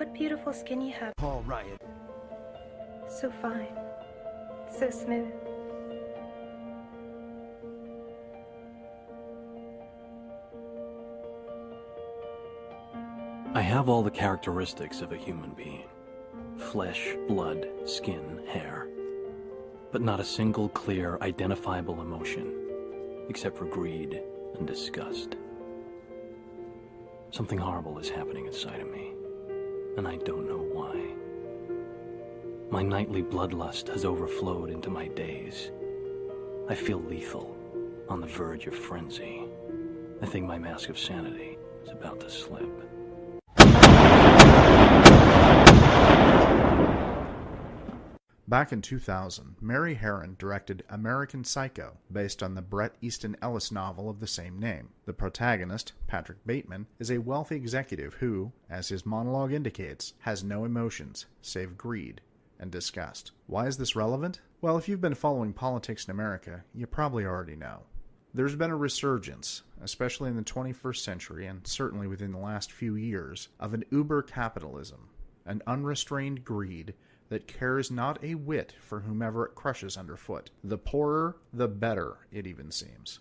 What beautiful skin you have. Paul Riot. So fine. So smooth. I have all the characteristics of a human being. Flesh, blood, skin, hair. But not a single clear, identifiable emotion, except for greed and disgust. Something horrible is happening inside of me, and I don't know why. My nightly bloodlust has overflowed into my days. I feel lethal, on the verge of frenzy. I think my mask of sanity is about to slip. Back in 2000, Mary Harron directed American Psycho, based on the Bret Easton Ellis novel of the same name. The protagonist, Patrick Bateman, is a wealthy executive who, as his monologue indicates, has no emotions save greed and disgust. Why is this relevant? Well, if you've been following politics in America, you probably already know. There's been a resurgence, especially in the 21st century and certainly within the last few years, of an uber-capitalism, an unrestrained greed that cares not a whit for whomever it crushes underfoot. The poorer, the better, it even seems.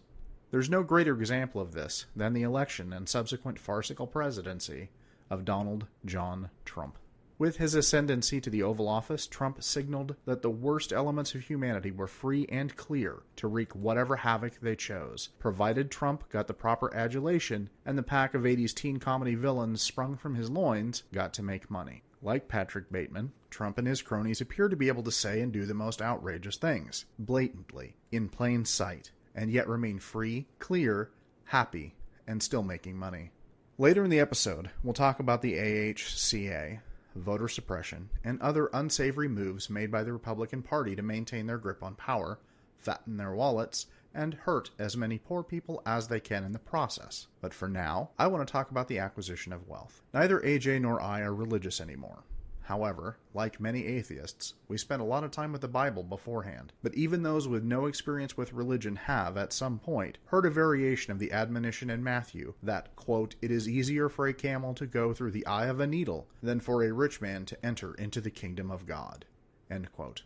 There's no greater example of this than the election and subsequent farcical presidency of Donald John Trump. With his ascendancy to the Oval Office, Trump signaled that the worst elements of humanity were free and clear to wreak whatever havoc they chose, provided Trump got the proper adulation and the pack of 80s teen comedy villains sprung from his loins got to make money. Like Patrick Bateman, Trump and his cronies appear to be able to say and do the most outrageous things, blatantly, in plain sight, and yet remain free, clear, happy, and still making money. Later in the episode, we'll talk about the AHCA, voter suppression, and other unsavory moves made by the Republican Party to maintain their grip on power, fatten their wallets, and hurt as many poor people as they can in the process. But for now, I want to talk about the acquisition of wealth. Neither AJ nor I are religious anymore. However, like many atheists, we spend a lot of time with the Bible beforehand. But even those with no experience with religion have, at some point, heard a variation of the admonition in Matthew that, quote, "It is easier for a camel to go through the eye of a needle than for a rich man to enter into the kingdom of God," end quote.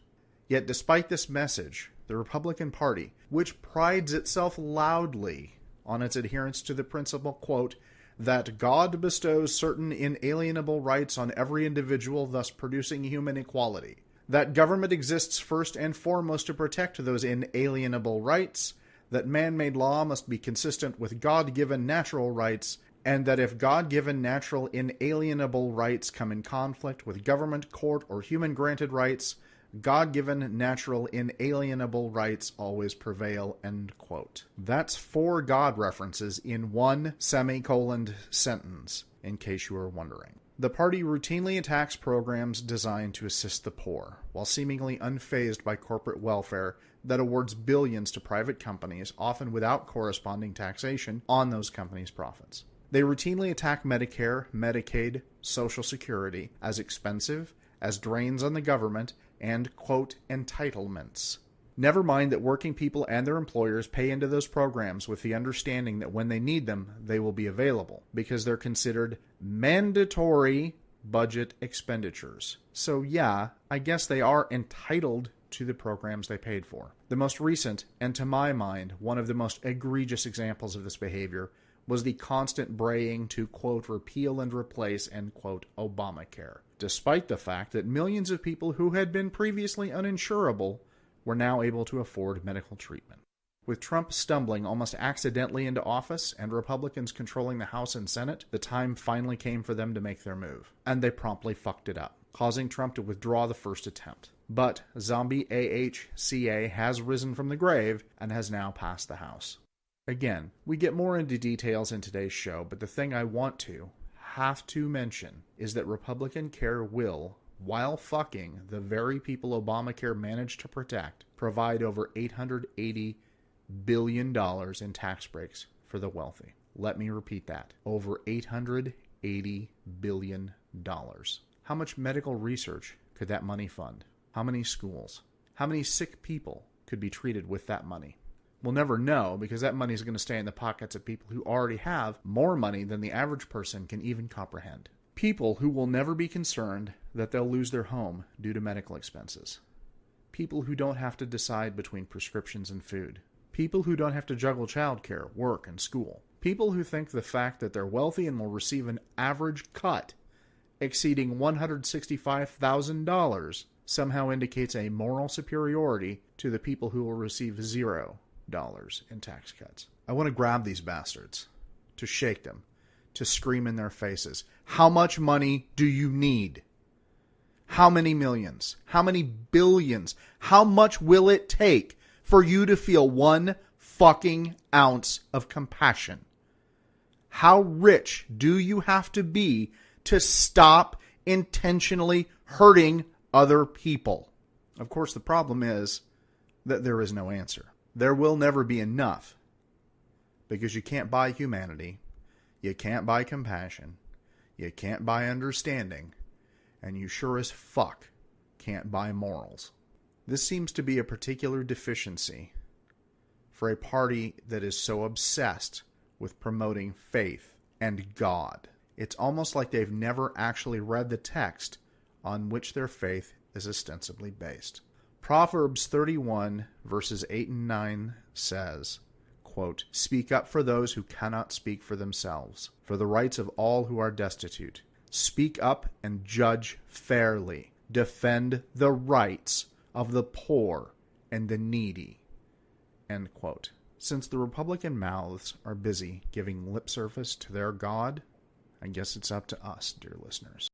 Yet despite this message, the Republican Party, which prides itself loudly on its adherence to the principle, quote, that God bestows certain inalienable rights on every individual, thus producing human equality, that government exists first and foremost to protect those inalienable rights, that man-made law must be consistent with God-given natural rights, and that if God-given natural inalienable rights come in conflict with government, court, or human-granted rights, God-given natural inalienable rights always prevail, end quote. That's 4 God references in one semicolon sentence, in case you were wondering. The party routinely attacks programs designed to assist the poor, while seemingly unfazed by corporate welfare that awards billions to private companies, often without corresponding taxation on those companies' profits. They routinely attack Medicare, Medicaid, Social Security as expensive, as drains on the government, and, quote, entitlements. Never mind that working people and their employers pay into those programs with the understanding that when they need them, they will be available, because they're considered mandatory budget expenditures. So yeah, I guess they are entitled to the programs they paid for. The most recent, and to my mind, one of the most egregious examples of this behavior was the constant braying to, quote, repeal and replace, end quote, Obamacare, despite the fact that millions of people who had been previously uninsurable were now able to afford medical treatment. With Trump stumbling almost accidentally into office and Republicans controlling the House and Senate, the time finally came for them to make their move. And they promptly fucked it up, causing Trump to withdraw the first attempt. But zombie AHCA has risen from the grave and has now passed the House. Again, we get more into details in today's show, but the thing I have to mention is that Republican care will, while fucking the very people Obamacare managed to protect, provide over $880 billion in tax breaks for the wealthy. Let me repeat that. Over $880 billion. How much medical research could that money fund? How many schools? How many sick people could be treated with that money? We'll never know, because that money is going to stay in the pockets of people who already have more money than the average person can even comprehend. People who will never be concerned that they'll lose their home due to medical expenses. People who don't have to decide between prescriptions and food. People who don't have to juggle childcare, work, and school. People who think the fact that they're wealthy and will receive an average cut exceeding $165,000 somehow indicates a moral superiority to the people who will receive $0 in tax cuts. I want to grab these bastards, to shake them, to scream in their faces. How much money do you need? How many millions? How many billions? How much will it take for you to feel one fucking ounce of compassion? How rich do you have to be to stop intentionally hurting other people? Of course, the problem is that there is no answer. There will never be enough, because you can't buy humanity, you can't buy compassion, you can't buy understanding, and you sure as fuck can't buy morals. This seems to be a particular deficiency for a party that is so obsessed with promoting faith and God. It's almost like they've never actually read the text on which their faith is ostensibly based. Proverbs 31 verses 8 and 9 says, quote, "Speak up for those who cannot speak for themselves, for the rights of all who are destitute. Speak up and judge fairly. Defend the rights of the poor and the needy." End quote. Since the Republican mouths are busy giving lip service to their God, I guess it's up to us, dear listeners.